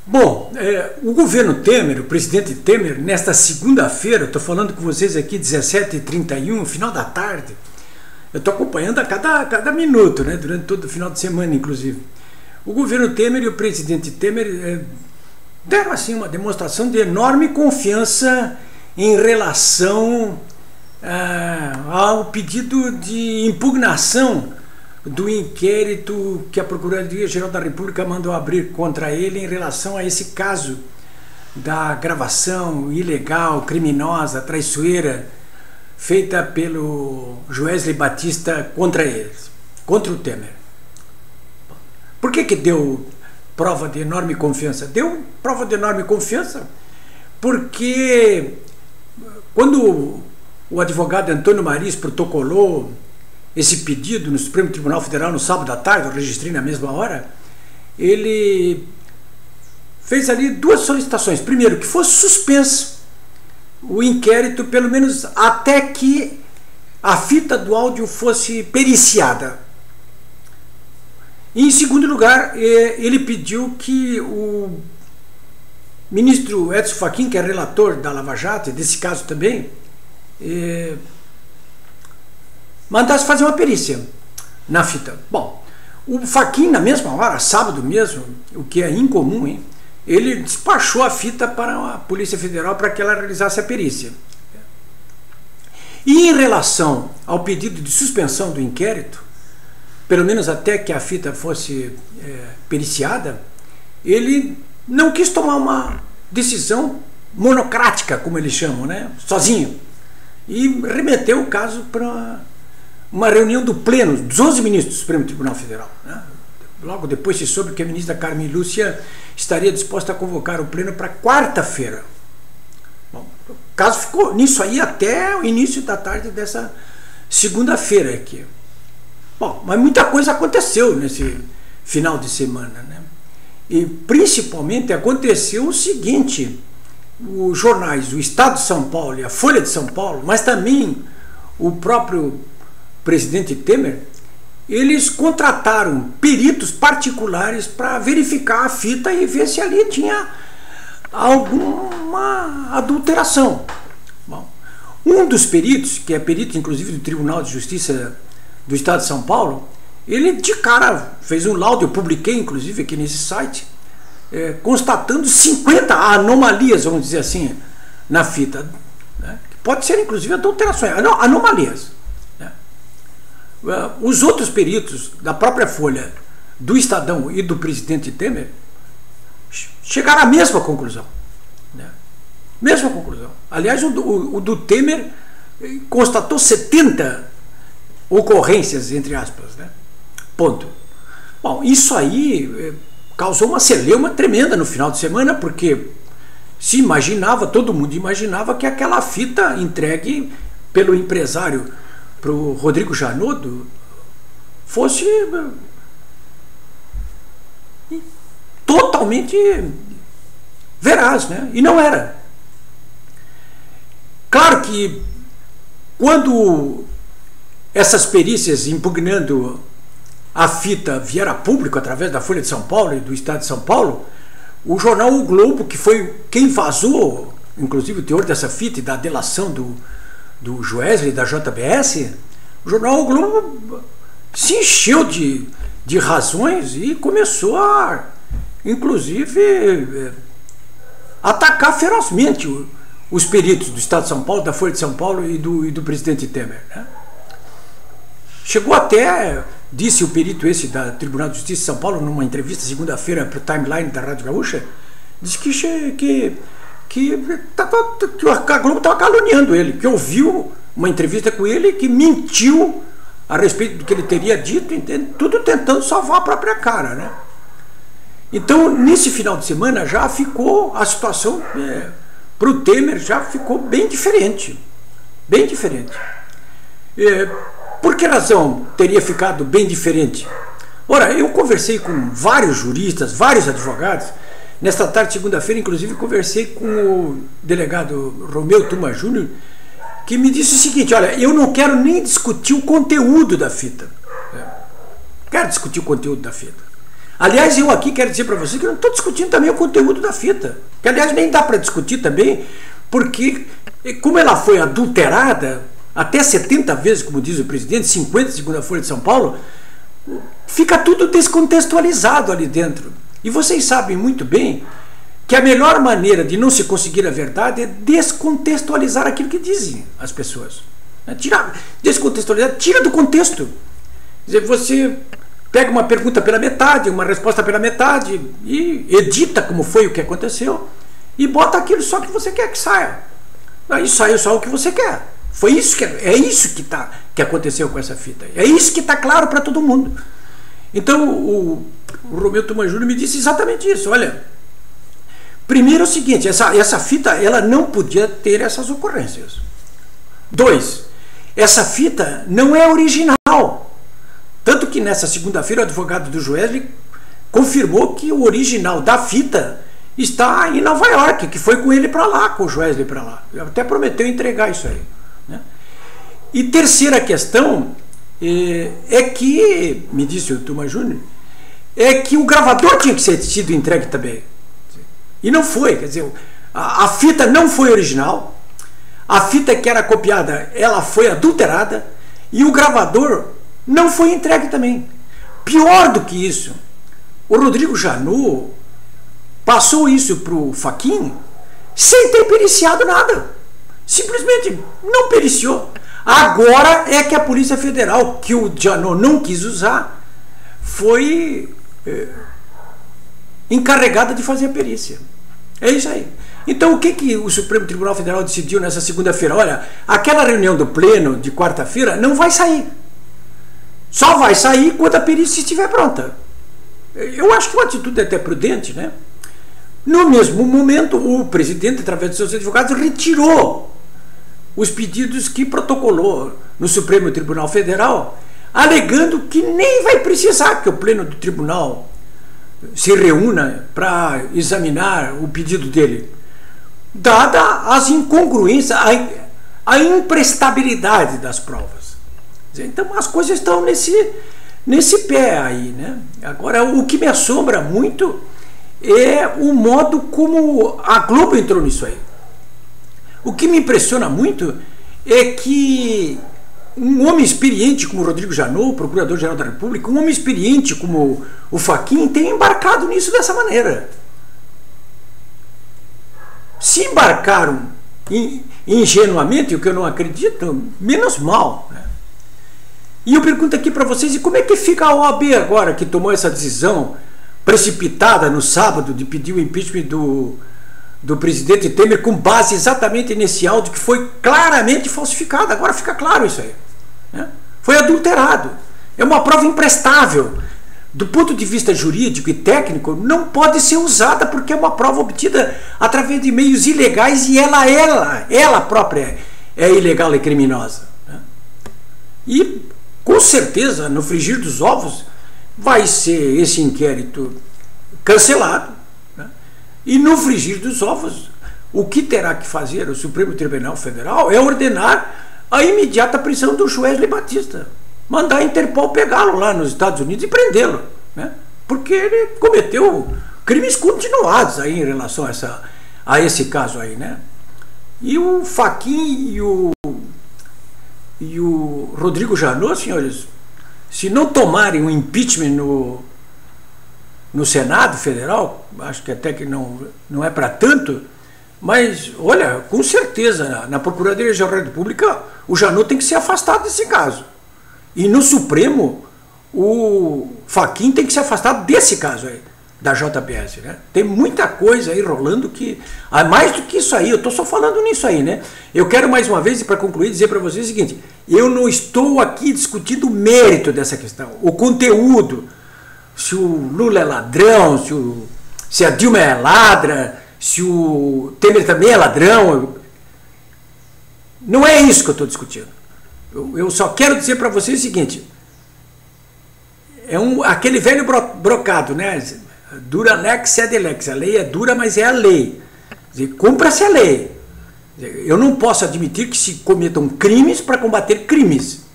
Bom, o governo Temer, o presidente Temer, nesta segunda-feira, estou falando com vocês aqui 17h31, final da tarde, eu estou acompanhando a cada minuto, né, durante todo o final de semana, inclusive. O governo Temer e o presidente Temer deram assim uma demonstração de enorme confiança em relação ao pedido de impugnação do inquérito que a Procuradoria-Geral da República mandou abrir contra ele em relação a esse caso da gravação ilegal, criminosa, traiçoeira, feita pelo Joesley Batista contra eles, contra o Temer. Por que deu prova de enorme confiança? Deu prova de enorme confiança porque quando o advogado Antônio Maris protocolou esse pedido no Supremo Tribunal Federal no sábado à tarde, eu registrei na mesma hora, ele fez ali duas solicitações. Primeiro, que fosse suspenso o inquérito, pelo menos até que a fita do áudio fosse periciada. E, em segundo lugar, ele pediu que o ministro Edson Fachin, que é relator da Lava Jato, desse caso também, mandasse fazer uma perícia na fita. Bom, o Fachin, na mesma hora, sábado mesmo, o que é incomum, hein, ele despachou a fita para a Polícia Federal para que ela realizasse a perícia. E em relação ao pedido de suspensão do inquérito, pelo menos até que a fita fosse periciada, ele não quis tomar uma decisão monocrática, como eles chamam, né, sozinho, e remeteu o caso para uma reunião do Pleno, dos 11 ministros do Supremo Tribunal Federal, né? Logo depois se soube que a ministra Carmen Lúcia estaria disposta a convocar o Pleno para quarta-feira. Bom, o caso ficou nisso aí até o início da tarde dessa segunda-feira aqui. Bom, mas muita coisa aconteceu nesse final de semana, né? E principalmente aconteceu o seguinte: os jornais, o Estado de São Paulo e a Folha de São Paulo, mas também o próprio presidente Temer, eles contrataram peritos particulares para verificar a fita e ver se ali tinha alguma adulteração. Bom, um dos peritos, que é perito inclusive do Tribunal de Justiça do Estado de São Paulo, ele de cara fez um laudo, eu publiquei inclusive aqui nesse site, constatando 50 anomalias, vamos dizer assim, na fita, né? Pode ser inclusive adulterações, anomalias. Os outros peritos da própria Folha, do Estadão e do presidente Temer chegaram à mesma conclusão, né? Mesma conclusão. Aliás, o do Temer constatou 70 ocorrências, entre aspas, né? Ponto. Bom, isso aí causou uma celeuma tremenda no final de semana, porque se imaginava, todo mundo imaginava que aquela fita entregue pelo empresário para o Rodrigo Janot fosse totalmente veraz, né? E não era. Claro que quando essas perícias impugnando a fita vieram a público através da Folha de São Paulo e do Estado de São Paulo, o jornal O Globo, que foi quem vazou inclusive o teor dessa fita e da delação do Joesley da JBS, o jornal O Globo se encheu de razões e começou a, inclusive, atacar ferozmente os peritos do Estado de São Paulo, da Folha de São Paulo e do presidente Temer, né? Chegou até, disse o perito esse da Tribunal de Justiça de São Paulo numa entrevista segunda-feira para o Timeline da Rádio Gaúcha, disse que a Globo estava caluniando ele, que ouviu uma entrevista com ele que mentiu a respeito do que ele teria dito, tudo tentando salvar a própria cara, né? Então, nesse final de semana já ficou a situação para o Temer já ficou bem diferente, bem diferente. Por que razão teria ficado bem diferente? Ora, eu conversei com vários juristas, vários advogados. Nesta tarde, segunda-feira, inclusive, conversei com o delegado Romeu Tuma Júnior, que me disse o seguinte: olha, eu não quero nem discutir o conteúdo da fita. Quero discutir o conteúdo da fita. Aliás, eu aqui quero dizer para vocês que eu não estou discutindo também o conteúdo da fita, que aliás nem dá para discutir também, porque como ela foi adulterada até 70 vezes, como diz o presidente, 50 segundo a Folha de São Paulo, fica tudo descontextualizado ali dentro. E vocês sabem muito bem que a melhor maneira de não se conseguir a verdade é descontextualizar aquilo que dizem as pessoas. Descontextualizar, tira do contexto. Quer dizer, você pega uma pergunta pela metade, uma resposta pela metade e edita como foi o que aconteceu e bota aquilo só que você quer que saia. Aí saiu só o que você quer. Foi isso é isso que aconteceu com essa fita. É isso que está claro para todo mundo. Então o Romeu Tuma Júnior me disse exatamente isso. Olha, primeiro é o seguinte, essa fita ela não podia ter essas ocorrências. 2, essa fita não é original. Tanto que nessa segunda-feira o advogado do Joesley confirmou que o original da fita está em Nova York, que foi com ele para lá, com o Joesley para lá. Ele até prometeu entregar isso aí. Né? E terceira questão é que, me disse o Tuma Júnior, é que o gravador tinha que ser sido entregue também. E não foi, quer dizer, a fita não foi original, a fita que era copiada, ela foi adulterada, e o gravador não foi entregue também. Pior do que isso, o Rodrigo Janot passou isso para o Fachin sem ter periciado nada. Simplesmente não periciou. Agora é que a Polícia Federal, que o Janot não quis usar, foi encarregada de fazer a perícia. É isso aí. Então o que o Supremo Tribunal Federal decidiu nessa segunda-feira? Olha, aquela reunião do Pleno de quarta-feira não vai sair. Só vai sair quando a perícia estiver pronta. Eu acho que uma atitude até prudente, né? No mesmo momento, o presidente, através de seus advogados, retirou os pedidos que protocolou no Supremo Tribunal Federal, alegando que nem vai precisar que o Pleno do Tribunal se reúna para examinar o pedido dele, dada as incongruências, a imprestabilidade das provas. Então as coisas estão nesse pé aí, né? Agora, o que me assombra muito é o modo como a Globo entrou nisso aí. O que me impressiona muito é que um homem experiente como o Rodrigo Janot, Procurador-Geral da República, um homem experiente como o Fachin, tem embarcado nisso dessa maneira. Se embarcaram ingenuamente, o que eu não acredito, menos mal, né? E eu pergunto aqui para vocês, e como é que fica a OAB agora, que tomou essa decisão precipitada no sábado de pedir o impeachment do presidente Temer com base exatamente nesse áudio que foi claramente falsificado? Agora fica claro isso aí, né? Foi adulterado. É uma prova imprestável. Do ponto de vista jurídico e técnico, não pode ser usada porque é uma prova obtida através de meios ilegais e ela própria é ilegal e criminosa, né? E com certeza, no frigir dos ovos, vai ser esse inquérito cancelado, né? E no frigir dos ovos, o que terá que fazer o Supremo Tribunal Federal é ordenar a imediata prisão do Joesley Batista, mandar a Interpol pegá-lo lá nos Estados Unidos e prendê-lo, né? Porque ele cometeu crimes continuados aí em relação a esse caso aí, né? E o Fachin e o Rodrigo Janot, senhores, se não tomarem um impeachment no Senado Federal, acho que até que não é para tanto, mas, olha, com certeza, na Procuradoria-Geral da República, o Janot tem que ser afastado desse caso. E no Supremo, o Fachin tem que ser afastado desse caso aí, da JBS, né? Tem muita coisa aí rolando que... mais do que isso aí, eu estou só falando nisso aí, né? Eu quero mais uma vez, e para concluir, dizer para vocês o seguinte: eu não estou aqui discutindo o mérito dessa questão, o conteúdo, se o Lula é ladrão, se a Dilma é ladra, se o Temer também é ladrão. Não é isso que eu estou discutindo. Eu só quero dizer para vocês o seguinte: aquele velho brocado, né? Dura lex sed lex. A lei é dura, mas é a lei. Cumpra-se a lei. Eu não posso admitir que se cometam crimes para combater crimes.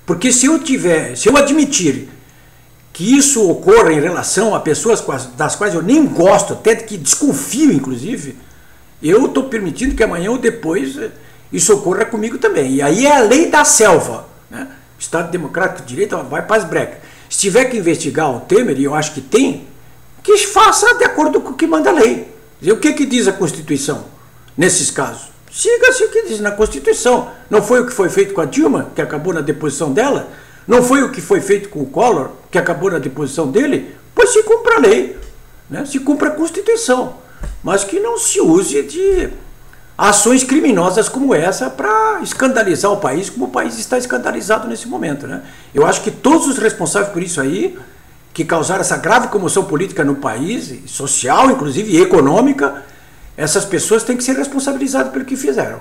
Porque se eu admitir que isso ocorra em relação a pessoas das quais eu nem gosto, até que desconfio, inclusive, eu estou permitindo que amanhã ou depois isso ocorra comigo também. E aí é a lei da selva, né? Estado Democrático de Direito vai para as brecas. Se tiver que investigar o Temer, e eu acho que tem, que faça de acordo com o que manda a lei. O que diz a Constituição nesses casos? Siga-se o que diz na Constituição. Não foi o que foi feito com a Dilma, que acabou na deposição dela? Não foi o que foi feito com o Collor, que acabou na deposição dele? Pois se cumpra a lei, né? Se cumpra a Constituição. Mas que não se use de ações criminosas como essa para escandalizar o país, como o país está escandalizado nesse momento, né? Eu acho que todos os responsáveis por isso aí, que causaram essa grave comoção política no país, social, inclusive, e econômica, essas pessoas têm que ser responsabilizadas pelo que fizeram.